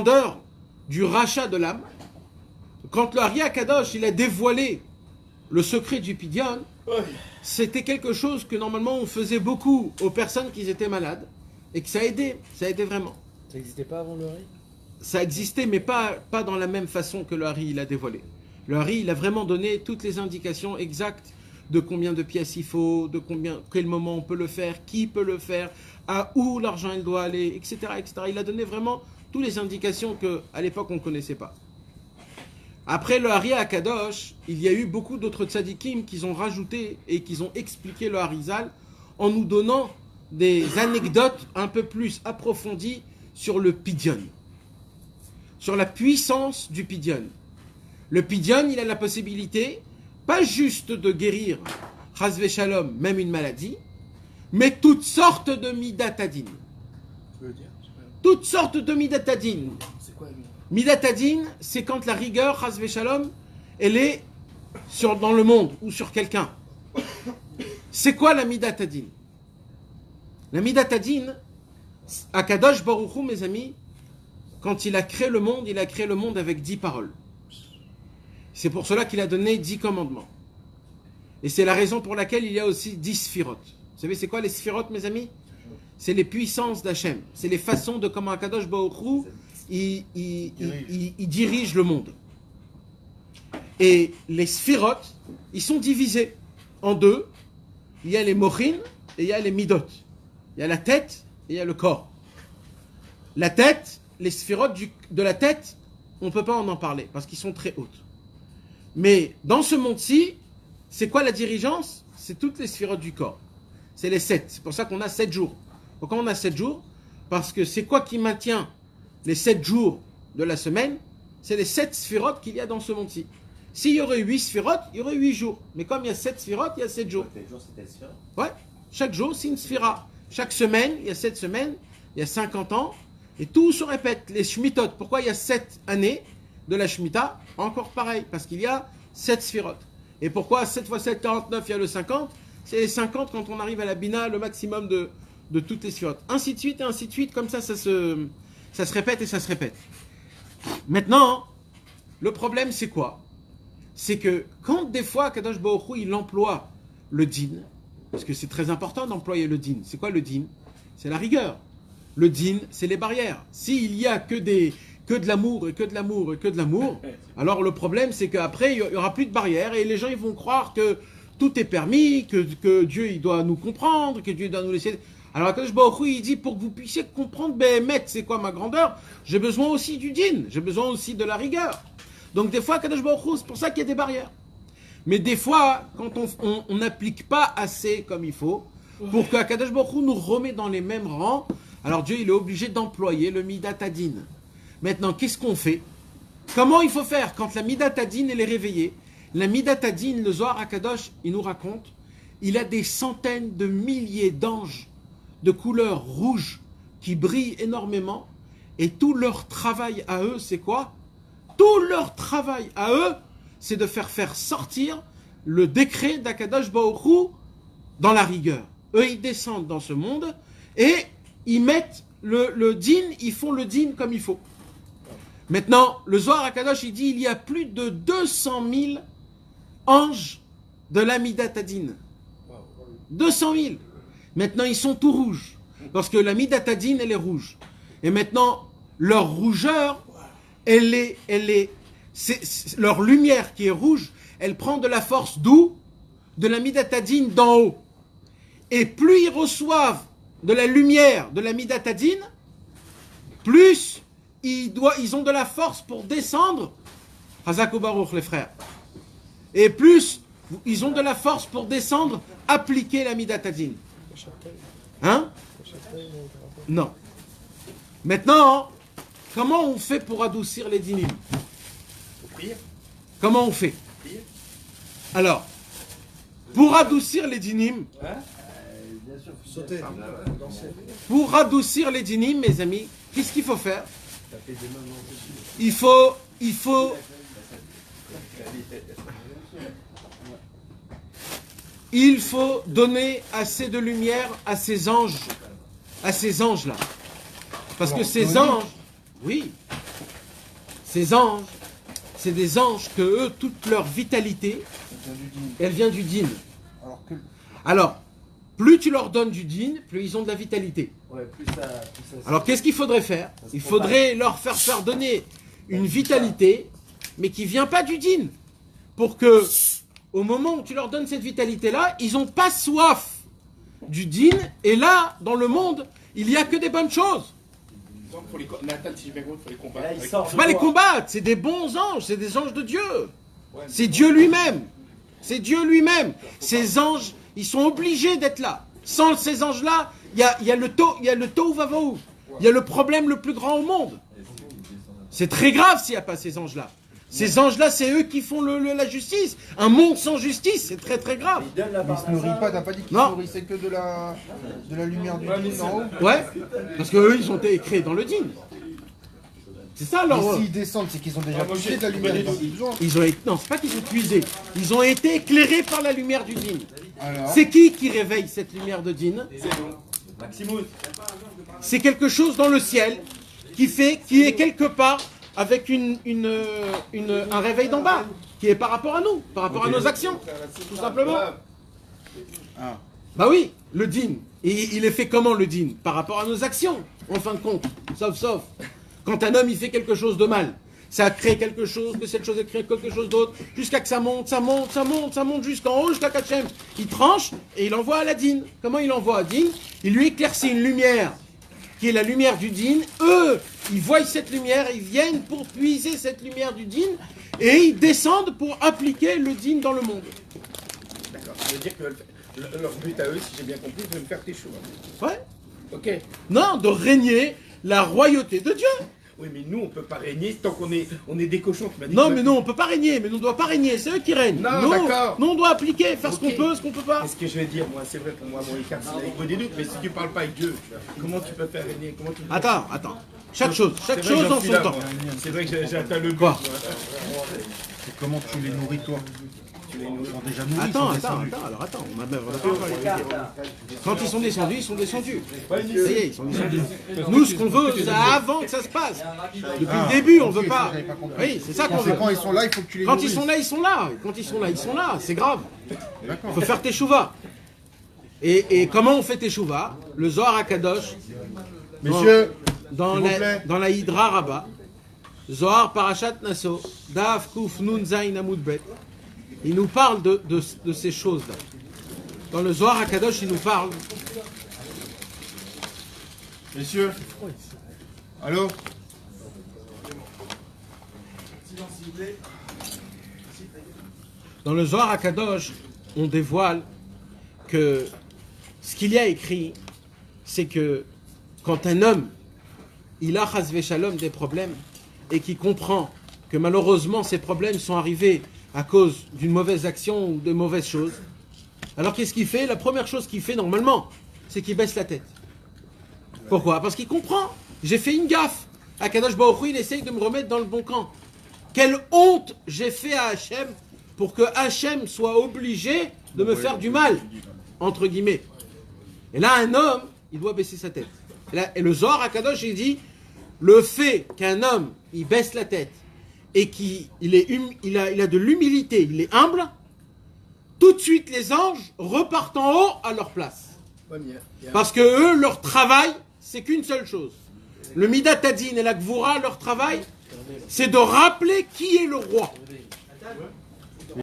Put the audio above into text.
grandeur du rachat de l'âme, quand le Ari Akadosh il a dévoilé le secret du Pidyon, c'était quelque chose que normalement on faisait beaucoup aux personnes qui étaient malades et que ça aidait vraiment. Ça n'existait pas avant le Hari? Ça existait, mais pas dans la même façon que le Hari il a dévoilé. Le Hari il a vraiment donné toutes les indications exactes de combien de pièces il faut, quel moment on peut le faire, qui peut le faire, à où l'argent il doit aller, etc., etc. Il a donné vraiment toutes les indications qu'à l'époque on ne connaissait pas. Après le Hari Akadosh, il y a eu beaucoup d'autres tzadikim qui ont rajouté et qui ont expliqué le Harizal en nous donnant des anecdotes un peu plus approfondies sur le Pidyon, sur la puissance du Pidyon. Le Pidyon, il a la possibilité, pas juste de guérir, chas v'shalom, même une maladie, mais toutes sortes de midatadin. Tu veux dire? Toutes sortes de midatadin. C'est quoi Midatadin, c'est quand la rigueur, chas v'shalom, elle est dans le monde ou sur quelqu'un. C'est quoi la midatadin? La midatadin, Akadosh Baruch Hu, mes amis, quand il a créé le monde avec 10 paroles. C'est pour cela qu'il a donné 10 commandements. Et c'est la raison pour laquelle il y a aussi 10 sphirotes. Vous savez c'est quoi les sphirotes, mes amis? C'est les puissances d'Hachem. C'est les façons de comment Akadosh Baruch Hu il dirige le monde. Et les sphirotes, ils sont divisés en deux. Il y a les mochin et il y a les midot. Il y a la tête et il y a le corps. La tête, les sphirotes de la tête, on ne peut pas en parler parce qu'ils sont très hautes. Mais dans ce monde-ci, c'est quoi la dirigeance? C'est toutes les sphirotes du corps. C'est les 7. C'est pour ça qu'on a 7 jours. Pourquoi on a 7 jours? Parce que c'est quoi qui maintient les 7 jours de la semaine? C'est les 7 sphirotes qu'il y a dans ce monde-ci. S'il y aurait 8 sphirotes, il y aurait 8 jours. Mais comme il y a 7 sphirotes, il y a 7 jours. Quel jour c'était le sphère? Ouais. Chaque jour, c'est une sphira. Chaque semaine, il y a 7 semaines, il y a 50 ans. Et tout se répète. Les shmitot, pourquoi il y a 7 années de la shmita? Encore pareil, parce qu'il y a 7 sphirotes. Et pourquoi 7 x 7, 49, il y a le 50? C'est les 50 quand on arrive à la bina, le maximum de toutes les sphirotes. Ainsi de suite, et ainsi de suite, comme ça se répète et ça se répète. Maintenant, le problème c'est quoi? C'est que quand des fois Kadosh Baruch Hu, il emploie le din, parce que c'est très important d'employer le din. C'est quoi le din? C'est la rigueur. Le din, c'est les barrières. S'il y a que de l'amour et que de l'amour et que de l'amour, alors le problème c'est qu'après il n'y aura plus de barrières et les gens ils vont croire que tout est permis, que Dieu il doit nous comprendre, que Dieu doit nous laisser. Alors Kadosh Baruch Hu, il dit pour que vous puissiez comprendre Béhémet, c'est quoi ma grandeur, j'ai besoin aussi du din, j'ai besoin aussi de la rigueur. Donc des fois Kadosh Baruch Hu, c'est pour ça qu'il y a des barrières. Mais des fois, quand on n'applique pas assez comme il faut, pour que Kadosh Baruch Hu nous remet dans les mêmes rangs, alors Dieu il est obligé d'employer le midatadin. Maintenant, qu'est-ce qu'on fait? Comment il faut faire quand la midatadin elle est réveillée? La midatadin, le Zohar HaKadosh, il nous raconte, il a des centaines de milliers d'anges de couleur rouge qui brillent énormément et tout leur travail à eux, c'est quoi? Tout leur travail à eux, c'est de faire sortir le décret d'Akadosh Baruch Hu dans la rigueur. Eux, ils descendent dans ce monde et ils mettent le din, ils font le din comme il faut. Maintenant, le Zohar HaKadosh, il dit il y a plus de 200 000 anges de la midatadin. 200 000. Maintenant, ils sont tout rouges. Parce que la midatadin, elle est rouge. Et maintenant, leur rougeur, leur lumière qui est rouge, elle prend de la force d'où? De la midatadin d'en haut. Et plus ils reçoivent de la lumière de la midatadin, plus ils ont de la force pour descendre. Hazak Baruch, les frères. Et plus ils ont de la force pour descendre, appliquer la midatadin. Hein? Non. Maintenant, comment on fait pour adoucir les dinim? Comment on fait? Alors, pour adoucir les dinim, pour adoucir les dinim, mes amis, qu'est-ce qu'il faut faire? Il faut donner assez de lumière à ces anges-là. Parce que ces anges, oui, Ces anges, c'est des anges que eux, toute leur vitalité, elle vient du dîn. Alors, plus tu leur donnes du dîn, plus ils ont de la vitalité. Ouais, plus ça Alors, qu'est-ce qu'il faudrait faire? Il faudrait leur faire donner une vitalité, mais qui vient pas du dîn. Pour que, au moment où tu leur donnes cette vitalité-là, ils n'ont pas soif du dîn. Et là, dans le monde, il n'y a que des bonnes choses. Donc, Nathan, si j'ai bien compris, il faut les combattre. Là, il avec- sort. Il faut pas les combattre, c'est des bons anges, c'est des anges de Dieu. C'est Dieu lui-même. C'est Dieu lui-même. Ces anges, ils sont obligés d'être là. Sans ces anges-là, il y a le tohu vavohu. Il y a le problème le plus grand au monde. C'est très grave s'il n'y a pas ces anges-là. Ces anges-là, c'est eux qui font la justice. Un monde sans justice, c'est très très grave. Il donne la Mais il se nourrit pas, t'as pas dit qu'il se Non. nourrissait que de la lumière du dîn en haut. Ouais, parce qu'eux, ils ont été créés dans le dîn. C'est ça leur... Et s'ils descendent, c'est qu'ils ont déjà touché de la lumière, ils ont plus besoin. Ils ont été... Non, c'est pas qu'ils ont puisé. Ils ont été éclairés par la lumière du dîn. Alors, C'est qui réveille cette lumière de dîn? Maximus. C'est quelque chose dans le ciel qui est quelque part avec un réveil d'en bas, qui est par rapport à nous, par rapport à nos actions, tout simplement. Ah. Bah oui, le dîn. Et il est fait comment le dîn? Par rapport à nos actions, en fin de compte. Sauf. Quand un homme il fait quelque chose de mal, ça crée quelque chose, que cette chose elle crée quelque chose d'autre, jusqu'à que ça monte jusqu'en haut, jusqu'à qu'Hachem il tranche et il envoie à la dîn. Comment il envoie à dîn? Il lui éclaircit une lumière qui est la lumière du dîn. Eux, ils voient cette lumière, ils viennent pour puiser cette lumière du dîn et ils descendent pour appliquer le dîn dans le monde. D'accord. Ça veut dire que leur but à eux, si j'ai bien compris, c'est de me faire tes choux. Ouais. Ok. Non, de régner la royauté de Dieu. Oui, mais nous, on peut pas régner tant qu'on est des cochons. Tu m'as dit Non, que- mais non, on peut pas régner, mais nous, on doit pas régner, c'est eux qui règnent. Non, Nous, d'accord. nous, on doit appliquer, faire ce Ok. qu'on peut, ce qu'on peut pas. Est-ce que je vais dire, moi, c'est vrai pour moi, mon écart, c'est avec des doutes, mais si tu parles pas avec Dieu, comment tu peux faire régner? Comment tu peux... Attends. Chaque chose C'est vrai que en j'en son suis là, temps. moi. C'est vrai que j'ai atteint le but. Quoi moi. c'est comment tu les nourris, toi? Ils sont déjà nourris, Attends, ils sont descendus. on a pas encore Quand ils sont descendus, ils sont descendus. Ça y est, ils sont descendus. Nous, ce qu'on veut, c'est avant que ça se passe. Depuis le début, on veut pas. j'avais pas compris. Oui, c'est ça qu'on veut. C'est quand ils sont là, il faut que tu les Quand nourrisses. ils sont là, ils sont là. Quand ils sont là, ils sont là. C'est grave. D'accord. Il faut faire teshuva. Et comment on fait teshuva? Le Zohar HaKadosh, Messieurs, dans s'il vous plaît. la Hydra Rabbah, Zohar Parashat Naso, Daf Kuf Nun Zayin Amud Bet, il nous parle de ces choses-là. Dans le Zohar HaKadosh, il nous parle. messieurs. Allô? Dans le Zohar HaKadosh, on dévoile que ce qu'il y a écrit, c'est que quand un homme, il a chas v'shalom des problèmes et qui comprend que malheureusement ces problèmes sont arrivés à cause d'une mauvaise action ou de mauvaises choses, alors qu'est-ce qu'il fait? La première chose qu'il fait normalement, c'est qu'il baisse la tête. Pourquoi? Parce qu'il comprend. J'ai fait une gaffe. Akadosh Baruch Hu, il essaye de me remettre dans le bon camp. Quelle honte j'ai fait à Hachem pour que Hachem soit obligé de me faire du mal, entre guillemets. Et là, un homme, il doit baisser sa tête. Et le Zohar HaKadosh, il dit, le fait qu'un homme, il baisse la tête et qu'il a de l'humilité, il est humble, tout de suite les anges repartent en haut à leur place. Ouais, mais il y a- Parce que eux, leur travail, c'est qu'une seule chose. Le Midat Hadin et la Gvura, leur travail, c'est de rappeler qui est le roi.